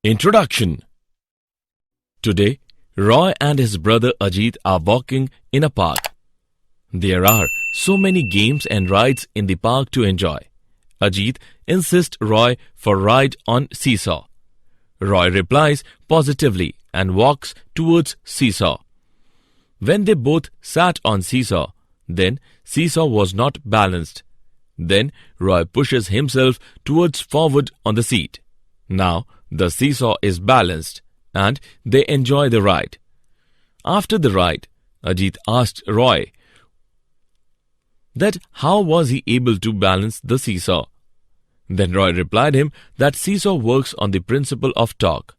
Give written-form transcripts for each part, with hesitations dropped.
Introduction. Today, Roy and his brother Ajit are walking in a park. There are so many games and rides in the park to enjoy. Ajit insists Roy for a ride on seesaw. Roy replies positively and walks towards seesaw. When they both sat on seesaw, then seesaw was not balanced. Then Roy pushes himself towards forward on the seat. Now the seesaw is balanced and they enjoy the ride. After the ride, Ajit asked Roy that how was he able to balance the seesaw. Then Roy replied him that seesaw works on the principle of torque.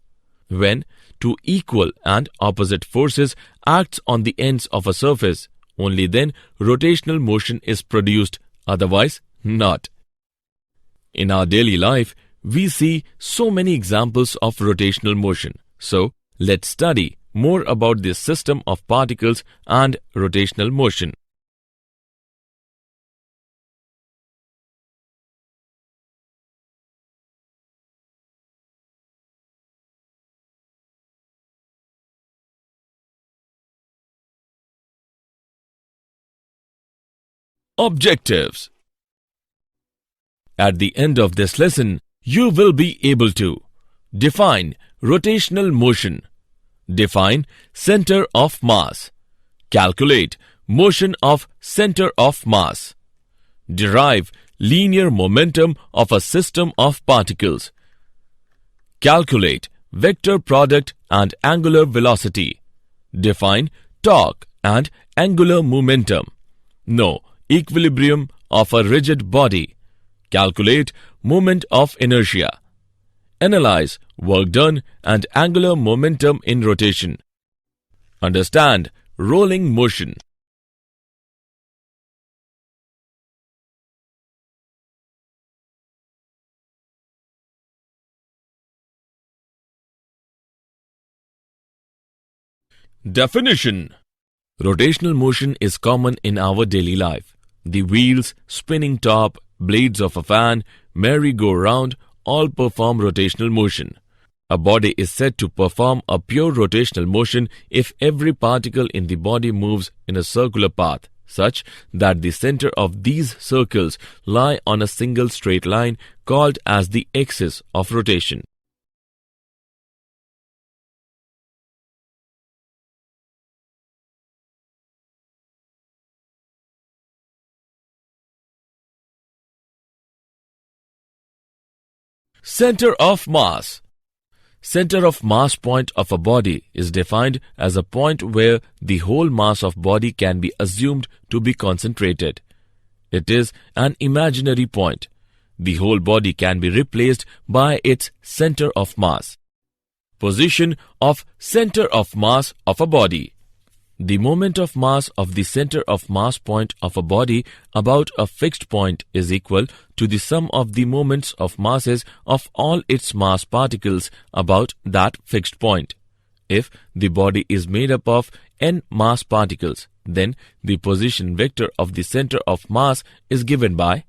When two equal and opposite forces acts on the ends of a surface, only then rotational motion is produced, otherwise not. In our daily life, we see so many examples of rotational motion. So, let's study more about this system of particles and rotational motion. Objectives. At the end of this lesson, you will be able to define rotational motion, define center of mass, calculate motion of center of mass, derive linear momentum of a system of particles, calculate vector product and angular velocity, define torque and angular momentum, know equilibrium of a rigid body, calculate moment of inertia, analyze work done and angular momentum in rotation, understand rolling motion. Definition. Rotational motion is common in our daily life. The wheels, spinning top, blades of a fan, merry-go-round all perform rotational motion. A body is said to perform a pure rotational motion if every particle in the body moves in a circular path, such that the center of these circles lie on a single straight line called as the axis of rotation. Center of mass. Center of mass point of a body is defined as a point where the whole mass of body can be assumed to be concentrated. It is an imaginary point. The whole body can be replaced by its center of mass. Position of center of mass of a body. The moment of mass of the center of mass point of a body about a fixed point is equal to the sum of the moments of masses of all its mass particles about that fixed point. If the body is made up of n mass particles, then the position vector of the center of mass is given by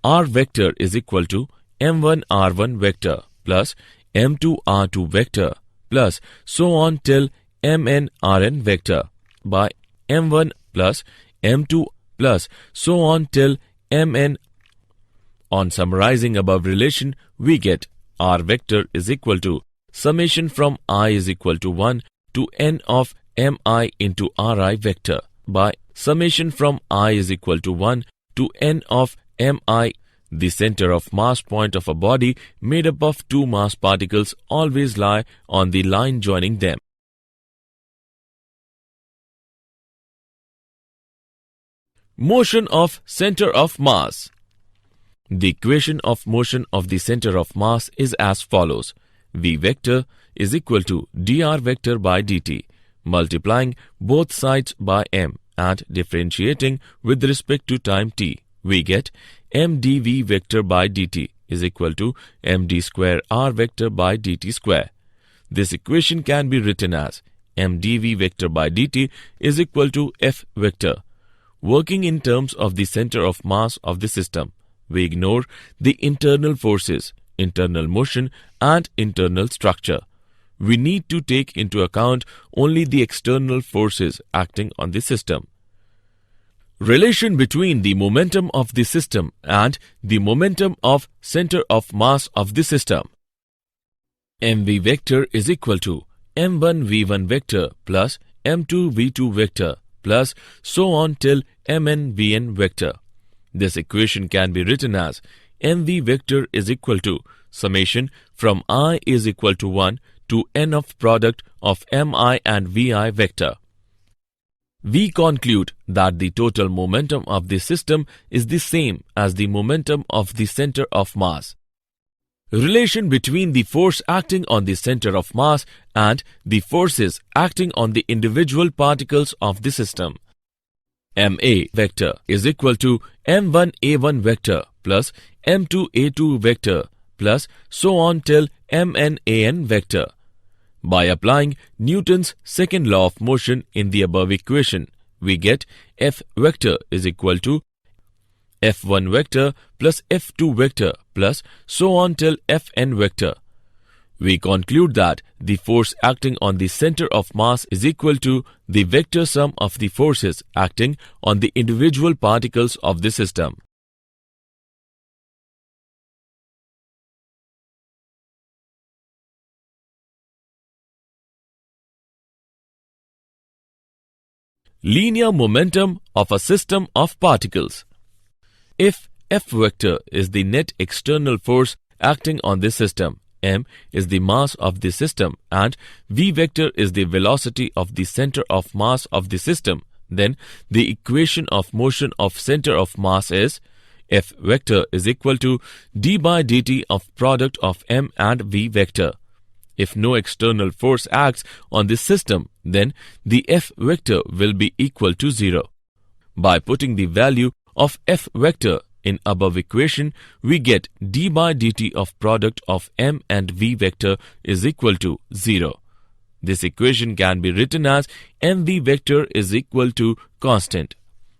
r vector is equal to m1 r1 vector plus m2 r2 vector plus so on till mn rn vector by m1 plus m2 plus so on till mn. On summarizing above relation, we get r vector is equal to summation from I is equal to 1 to n of mi into ri vector by summation from I is equal to 1 to n of mi. The center of mass point of a body made up of two mass particles always lie on the line joining them. Motion of center of mass. The equation of motion of the center of mass is as follows. V vector is equal to dr vector by dt, multiplying both sides by m and differentiating with respect to time t. We get mdv vector by dt is equal to md square r vector by dt square. This equation can be written as m dv vector by dt is equal to F vector. Working in terms of the center of mass of the system, we ignore the internal forces, internal motion and internal structure. We need to take into account only the external forces acting on the system. Relation between the momentum of the system and the momentum of center of mass of the system. mv vector is equal to m1 v1 vector plus m2 v2 vector plus so on till mn vn vector. This equation can be written as mv vector is equal to summation from I is equal to 1 to n of product of mi and vi vector. We conclude that the total momentum of the system is the same as the momentum of the center of mass. Relation between the force acting on the center of mass and the forces acting on the individual particles of the system. ma vector is equal to m1a1 vector plus m2a2 vector plus so on till mnan vector. By applying Newton's second law of motion in the above equation, we get F vector is equal to F1 vector plus F2 vector plus so on till Fn vector. We conclude that the force acting on the center of mass is equal to the vector sum of the forces acting on the individual particles of the system. Linear momentum of a system of particles. If F vector is the net external force acting on this system, m is the mass of the system and v vector is the velocity of the center of mass of the system, then the equation of motion of center of mass is F vector is equal to d by dt of product of m and v vector. If no external force acts on this system, then the F vector will be equal to 0. By putting the value of F vector in above equation, we get d by dt of product of m and v vector is equal to 0. This equation can be written as mv vector is equal to constant.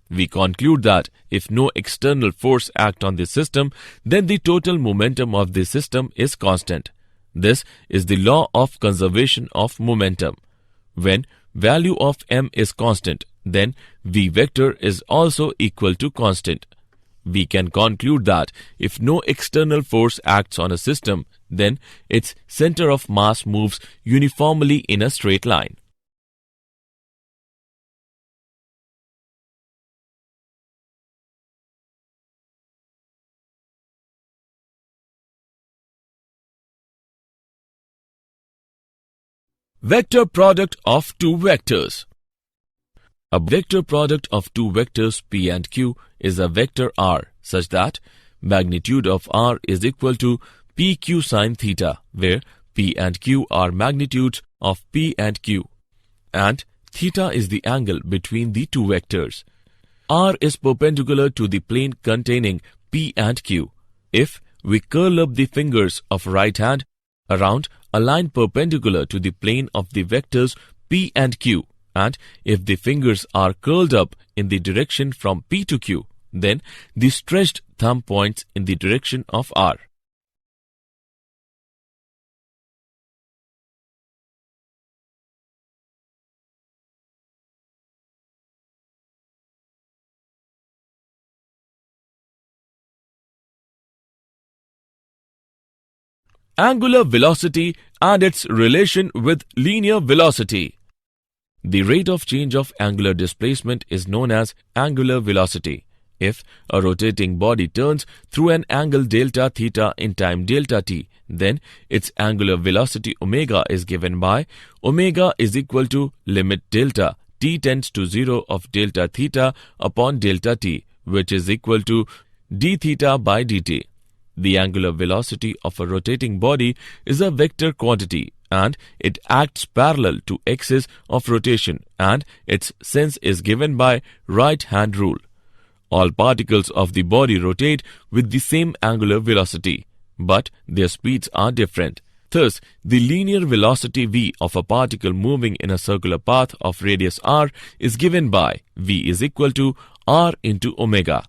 We conclude that if no external force acts on the system, then the total momentum of the system is constant. This is the law of conservation of momentum. When value of m is constant, then v vector is also equal to constant. We can conclude that if no external force acts on a system, then its center of mass moves uniformly in a straight line. Vector product of two vectors. A vector product of two vectors p and q is a vector r such that magnitude of r is equal to pq sine theta, where p and q are magnitudes of p and q, and theta is the angle between the two vectors. R is perpendicular to the plane containing p and q. If we curl up the fingers of right hand around a line perpendicular to the plane of the vectors p and q, and if the fingers are curled up in the direction from p to q, then the stretched thumb points in the direction of r. Angular velocity and its relation with linear velocity. The rate of change of angular displacement is known as angular velocity. If a rotating body turns through an angle delta theta in time delta t, then its angular velocity omega is given by omega is equal to limit delta t tends to 0 of delta theta upon delta t, which is equal to d theta by dt. The angular velocity of a rotating body is a vector quantity and it acts parallel to axis of rotation, and its sense is given by right-hand rule. All particles of the body rotate with the same angular velocity, but their speeds are different. Thus, the linear velocity v of a particle moving in a circular path of radius r is given by v is equal to r into omega.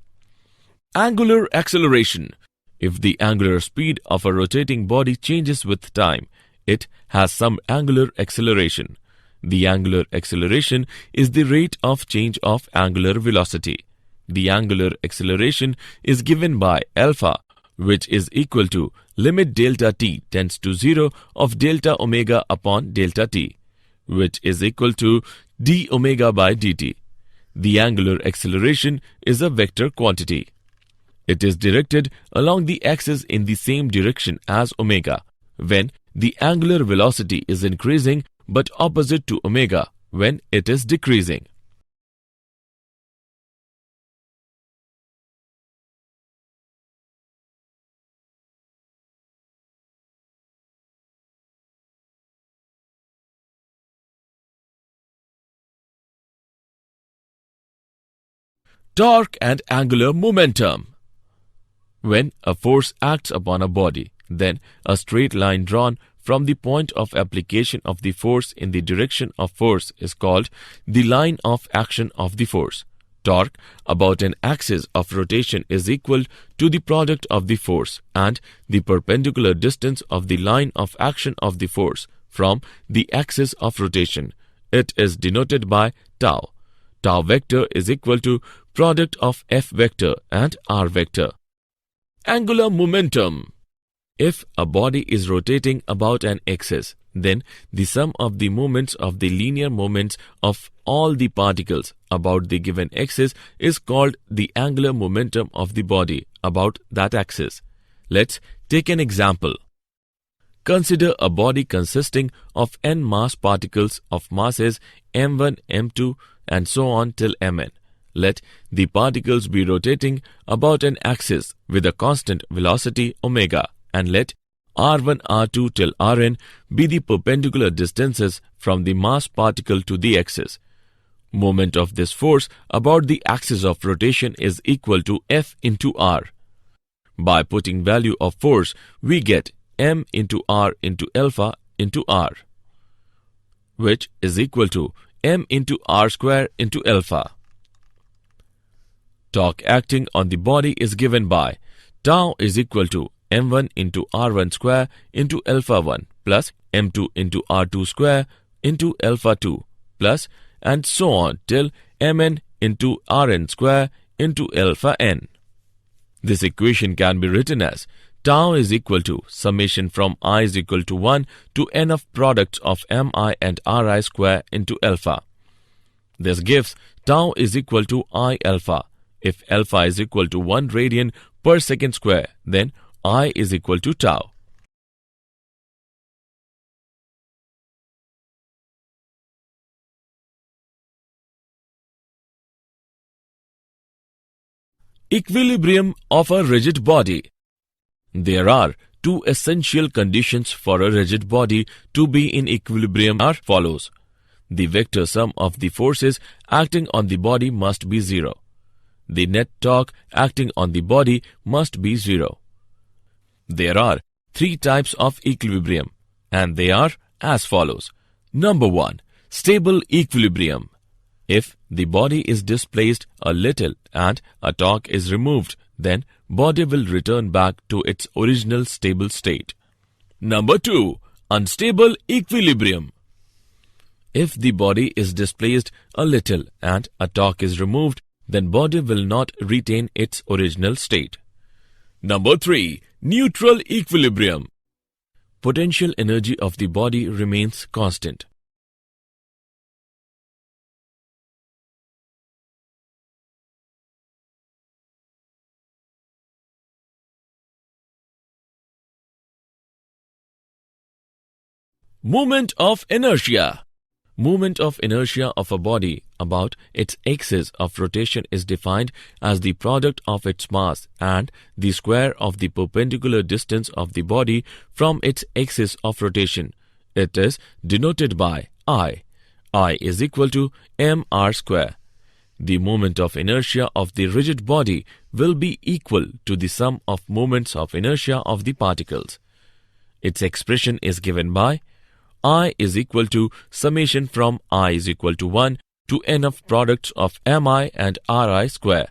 Angular acceleration. If the angular speed of a rotating body changes with time, it has some angular acceleration. The angular acceleration is the rate of change of angular velocity. The angular acceleration is given by alpha, which is equal to limit delta t tends to 0 of delta omega upon delta t, which is equal to d omega by dt. The angular acceleration is a vector quantity. It is directed along the axis in the same direction as omega, when the angular velocity is increasing, but opposite to omega when it is decreasing. Torque and angular momentum. When a force acts upon a body, then a straight line drawn from the point of application of the force in the direction of force is called the line of action of the force. Torque about an axis of rotation is equal to the product of the force and the perpendicular distance of the line of action of the force from the axis of rotation. It is denoted by tau. Tau vector is equal to product of f vector and r vector. Angular momentum. If a body is rotating about an axis, then the sum of the moments of the linear moments of all the particles about the given axis is called the angular momentum of the body about that axis. Let's take an example. Consider a body consisting of n mass particles of masses m1, m2 and so on till mn. Let the particles be rotating about an axis with a constant velocity omega, and let r1, r2 till rn be the perpendicular distances from the mass particle to the axis. Moment of this force about the axis of rotation is equal to F into r. By putting value of force, we get m into r into alpha into r, which is equal to m into r square into alpha. Torque acting on the body is given by tau is equal to m1 into r1 square into alpha 1 plus m2 into r2 square into alpha 2 plus and so on till mn into rn square into alpha n. This equation can be written as tau is equal to summation from I is equal to 1 to n of products of mi and ri square into alpha. This gives tau is equal to I alpha. If alpha is equal to 1 radian per second square, then I is equal to tau. Equilibrium of a rigid body. There are two essential conditions for a rigid body to be in equilibrium are follows. The vector sum of the forces acting on the body must be 0. The net torque acting on the body must be 0. There are three types of equilibrium, and they are as follows. Number 1. Stable equilibrium. If the body is displaced a little and a torque is removed, then body will return back to its original stable state. Number 2. Unstable equilibrium. If the body is displaced a little and a torque is removed, then body will not retain its original state. Number 3. Neutral equilibrium. Potential energy of the body remains constant. Moment of inertia. Moment of inertia of a body about its axis of rotation is defined as the product of its mass and the square of the perpendicular distance of the body from its axis of rotation. It is denoted by I. I is equal to mr square. The moment of inertia of the rigid body will be equal to the sum of moments of inertia of the particles. Its expression is given by I is equal to summation from I is equal to 1 to n of products of mi and ri square.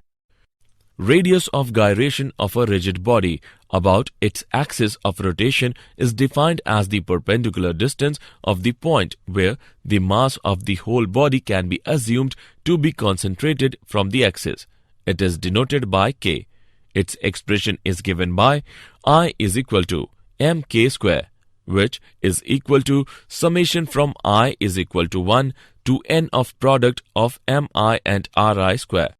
Radius of gyration of a rigid body about its axis of rotation is defined as the perpendicular distance of the point where the mass of the whole body can be assumed to be concentrated from the axis. It is denoted by k. Its expression is given by I is equal to mk square, which is equal to summation from I is equal to 1 to n of product of mi and ri square.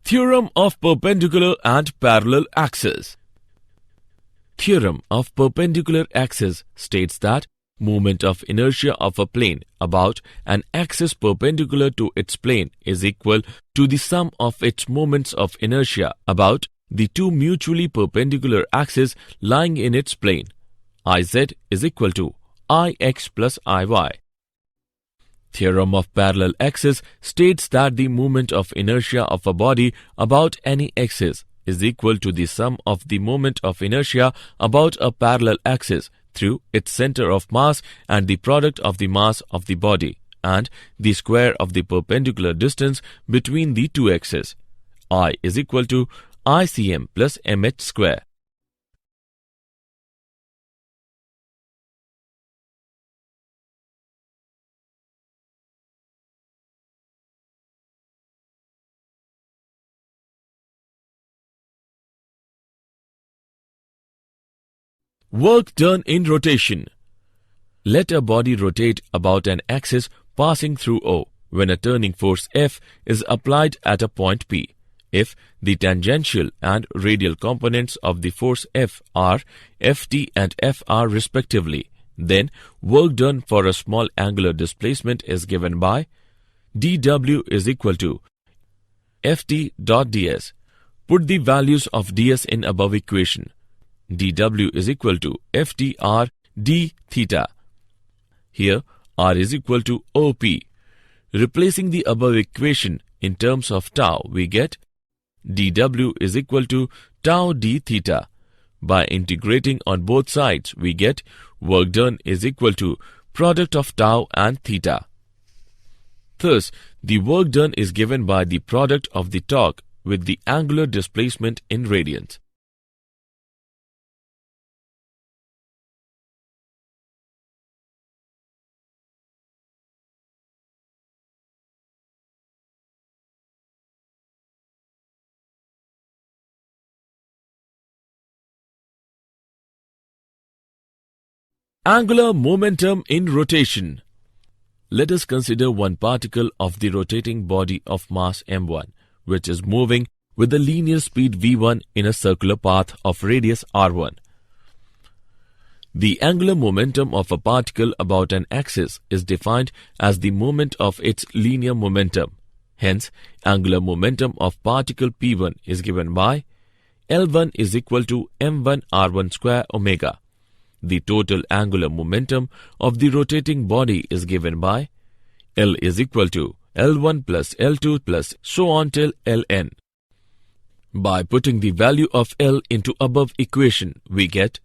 Theorem of perpendicular and parallel axes. Theorem of perpendicular axis states that moment of inertia of a plane about an axis perpendicular to its plane is equal to the sum of its moments of inertia about the two mutually perpendicular axes lying in its plane. Iz is equal to Ix plus Iy. Theorem of parallel axis states that the moment of inertia of a body about any axis is equal to the sum of the moment of inertia about a parallel axis through its center of mass and the product of the mass of the body and the square of the perpendicular distance between the two axes. I is equal to ICM plus MH square. Work done in rotation. Let a body rotate about an axis passing through O when a turning force F is applied at a point P. If the tangential and radial components of the force F are Ft and Fr respectively, then work done for a small angular displacement is given by dW is equal to Ft dot ds. Put the values of ds in above equation. dW is equal to FTR d theta. Here R is equal to OP. Replacing the above equation in terms of tau, we get dW is equal to tau d theta. By integrating on both sides, we get work done is equal to product of tau and theta. Thus, the work done is given by the product of the torque with the angular displacement in radians. Angular momentum in rotation. Let us consider one particle of the rotating body of mass m1, which is moving with a linear speed v1 in a circular path of radius r1. The angular momentum of a particle about an axis is defined as the moment of its linear momentum. Hence, angular momentum of particle p1 is given by L1 is equal to m1 r1 square omega. The total angular momentum of the rotating body is given by L is equal to L1 plus L2 plus so on till Ln. By putting the value of L into above equation, we get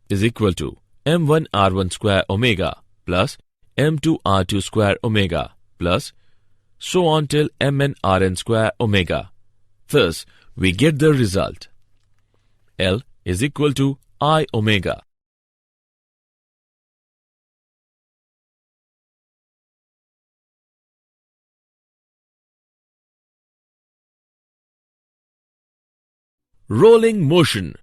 is equal to m1 r1 square omega plus m2 r2 square omega plus so on till mn rn square omega. Thus, we get the result. L is equal to I omega. Rolling motion.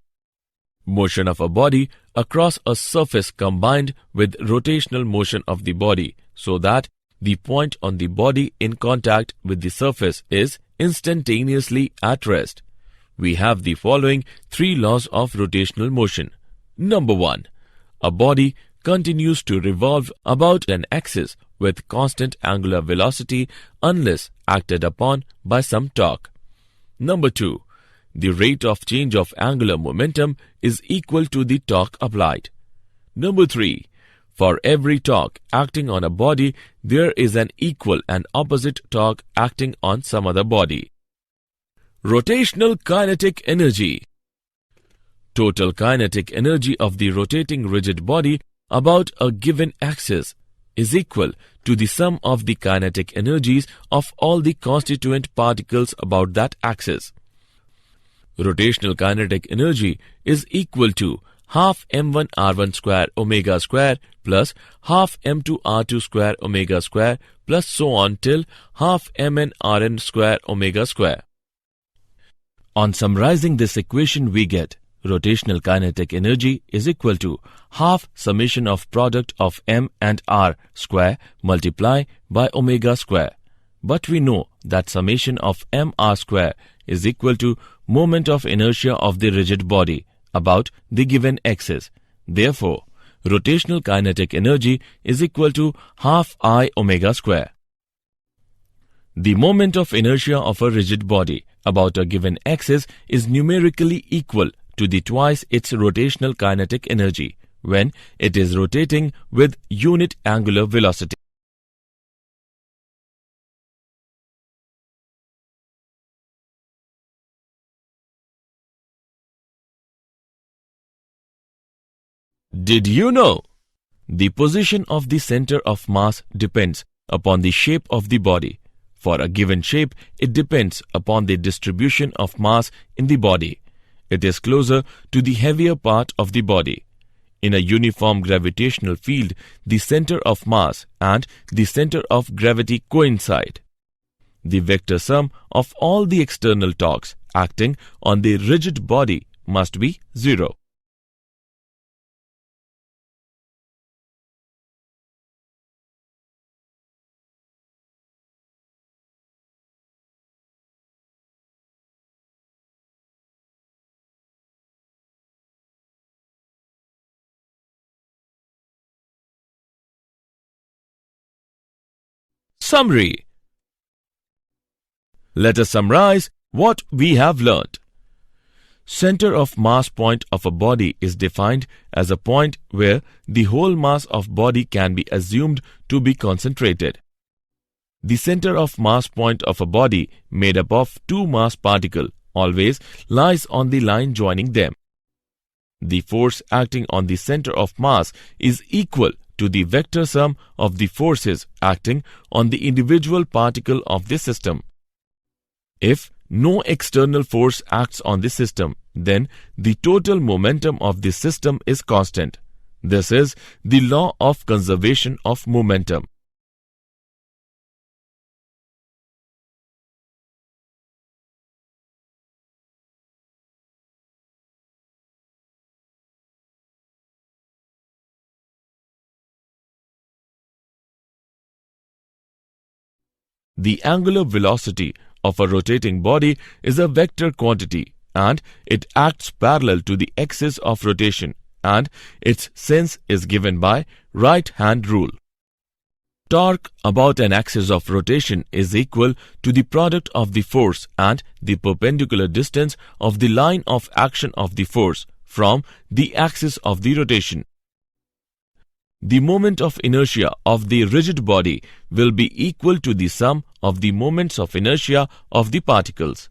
Motion of a body across a surface combined with rotational motion of the body so that the point on the body in contact with the surface is instantaneously at rest. We have the following three laws of rotational motion. Number 1. A body continues to revolve about an axis with constant angular velocity unless acted upon by some torque. Number 2. The rate of change of angular momentum is equal to the torque applied. Number 3. For every torque acting on a body, there is an equal and opposite torque acting on some other body. Rotational kinetic energy. Total kinetic energy of the rotating rigid body about a given axis is equal to the sum of the kinetic energies of all the constituent particles about that axis. Rotational kinetic energy is equal to half m1 r1 square omega square plus half m2 r2 square omega square plus so on till half mn rn square omega square. On summarizing this equation, we get rotational kinetic energy is equal to half summation of product of m and r square multiply by omega square. But we know that summation of mr square is equal to moment of inertia of the rigid body about the given axis. Therefore, rotational kinetic energy is equal to half I omega square. The moment of inertia of a rigid body about a given axis is numerically equal to the twice its rotational kinetic energy when it is rotating with unit angular velocity. Did you know? The position of the center of mass depends upon the shape of the body. For a given shape, it depends upon the distribution of mass in the body. It is closer to the heavier part of the body. In a uniform gravitational field, the center of mass and the center of gravity coincide. The vector sum of all the external torques acting on the rigid body must be 0. Summary. Let us summarize what we have learnt. Center of mass point of a body is defined as a point where the whole mass of body can be assumed to be concentrated. The center of mass point of a body made up of two mass particles always lies on the line joining them. The force acting on the center of mass is equal to the vector sum of the forces acting on the individual particle of the system. If no external force acts on the system, then the total momentum of the system is constant. This is the law of conservation of momentum. The angular velocity of a rotating body is a vector quantity and it acts parallel to the axis of rotation, and its sense is given by right-hand rule. Torque about an axis of rotation is equal to the product of the force and the perpendicular distance of the line of action of the force from the axis of the rotation. The moment of inertia of the rigid body will be equal to the sum of the moments of inertia of the particles.